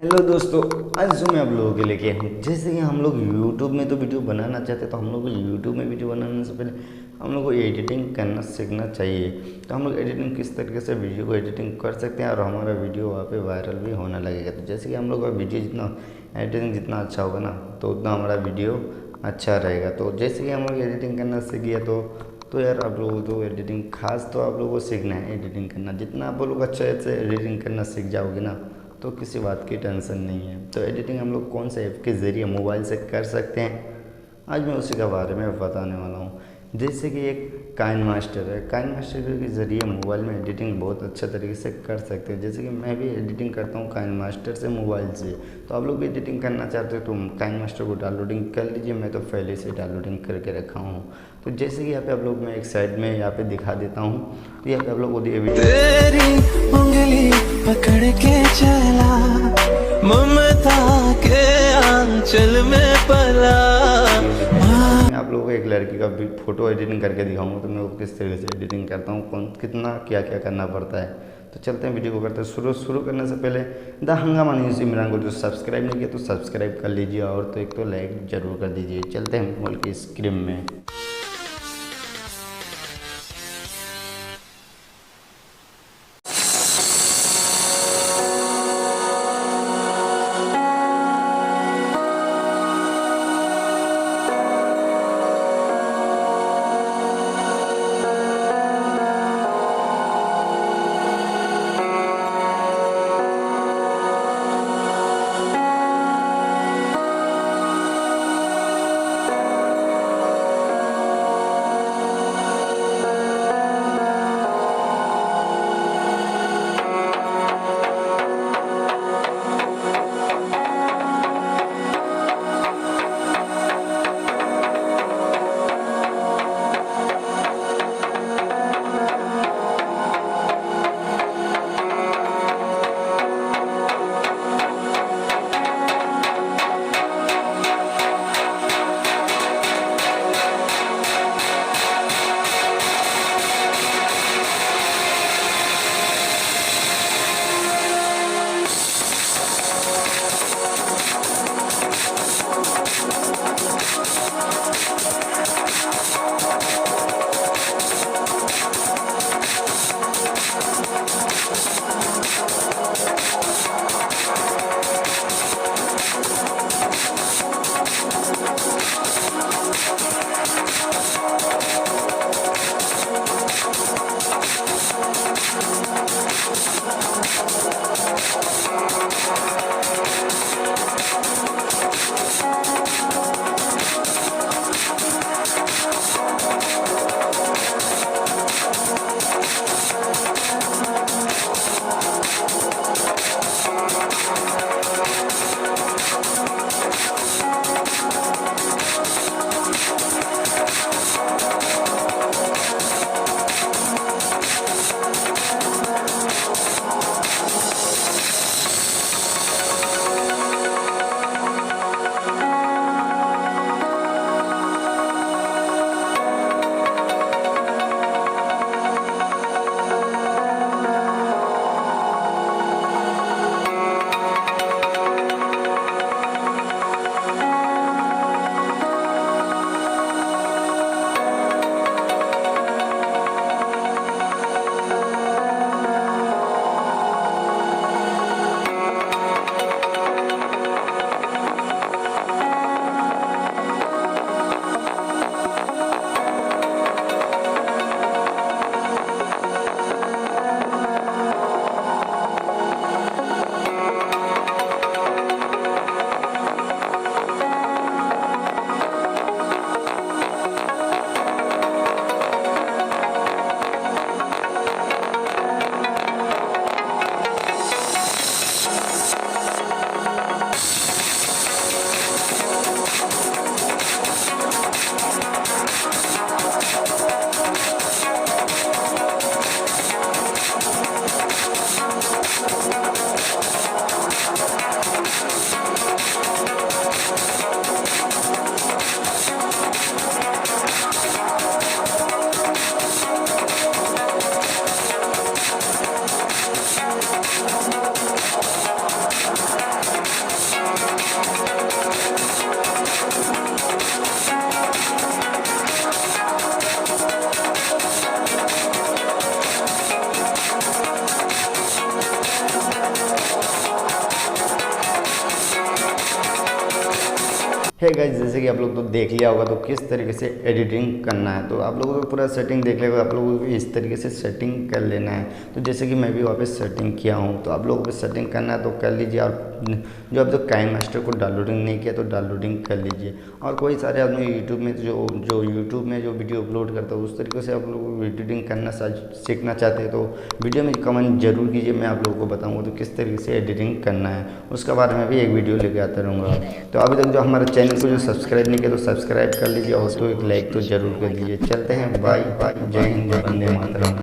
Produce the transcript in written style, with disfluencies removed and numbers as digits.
Hello दोस्तों, आज जो मैं आप लोगों के लेके आया हूँ, जैसे कि हम लोग YouTube में तो वीडियो बनाना चाहते हैं, तो हम लोग को YouTube में वीडियो बनाने से पहले हम लोग को एडिटिंग करना सीखना चाहिए। तो हम लोग एडिटिंग किस तरीके से वीडियो को एडिटिंग कर सकते हैं और हमारा वीडियो वहाँ पे वायरल भी होने लगेगा। तो जैसे कि हम लोग का वीडियो जितना एडिटिंग जितना अच्छा होगा ना, तो उतना हमारा वीडियो अच्छा रहेगा। तो जैसे कि हम लोग एडिटिंग करना सीख गया तो यार आप लोगों को तो एडिटिंग खास तो आप लोगों को सीखना है एडिटिंग करना। जितना आप लोग अच्छे से एडिटिंग करना सीख जाओगे ना, तो किसी बात की टेंशन नहीं है। तो एडिटिंग हम लोग कौन से ऐप के ज़रिए मोबाइल से कर सकते हैं, आज मैं उसी के बारे में बताने वाला हूँ। जैसे कि एक काइनमास्टर है, काइनमास्टर के ज़रिए मोबाइल में एडिटिंग बहुत अच्छा तरीके से कर सकते हैं। जैसे कि मैं भी एडिटिंग करता हूँ काइनमास्टर से मोबाइल से। तो आप लोग भी एडिटिंग करना चाहते हो तो काइनमास्टर को डाउनलोडिंग कर लीजिए। मैं तो पहले से डाउनलोडिंग करके रखा हूँ। तो जैसे कि यहाँ पे आप लोग मैं एक साइड में यहाँ पे दिखा देता हूँ। तो यहाँ पे आप लोग तेरी उंगली पकड़ के चला, ममता के आंचल में पला। मैं आप लोगों को एक लड़की का भी फोटो एडिटिंग करके दिखाऊंगा। तो मैं वो किस तरीके से एडिटिंग करता हूँ, कौन कितना क्या क्या करना पड़ता है। तो चलते हैं वीडियो को करते हैं शुरू करने से पहले द हंगामा न्यूज़ इमरान को जो सब्सक्राइब नहीं किया तो सब्सक्राइब कर लीजिए, और तो एक तो लाइक ज़रूर कर दीजिए। चलते हैं मोबाइल की स्क्रीन में। है गाइस, जैसे कि आप लोग तो देख लिया होगा तो किस तरीके से एडिटिंग करना है। तो आप लोगों को पूरा सेटिंग देख लेगा, आप लोगों को इस तरीके से सेटिंग कर लेना है। तो जैसे कि मैं भी वहाँ पे सेटिंग किया हूँ, तो आप लोगों को सेटिंग करना है तो कर लीजिए। और जो आप जो kineMaster को डाउनलोडिंग नहीं किया तो डाउनलोडिंग कर लीजिए। और कोई सारे आदमी यूट्यूब में जो यूट्यूब में जो वीडियो अपलोड करता है उस तरीके से आप लोगों को एडिटिंग करना सीखना चाहते हैं तो वीडियो में कमेंट जरूर कीजिए, मैं आप लोगों को बताऊँगा तो किस तरीके से एडिटिंग करना है, उसके बारे में भी एक वीडियो लेके आता रहूँगा। तो अभी तक जो हमारे चैनल को जो सब्सक्राइब नहीं किया तो सब्सक्राइब कर लीजिए और तो एक लाइक तो जरूर कर दीजिए। चलते हैं, बाय बाय, जय हिंद, वंदे मातरम।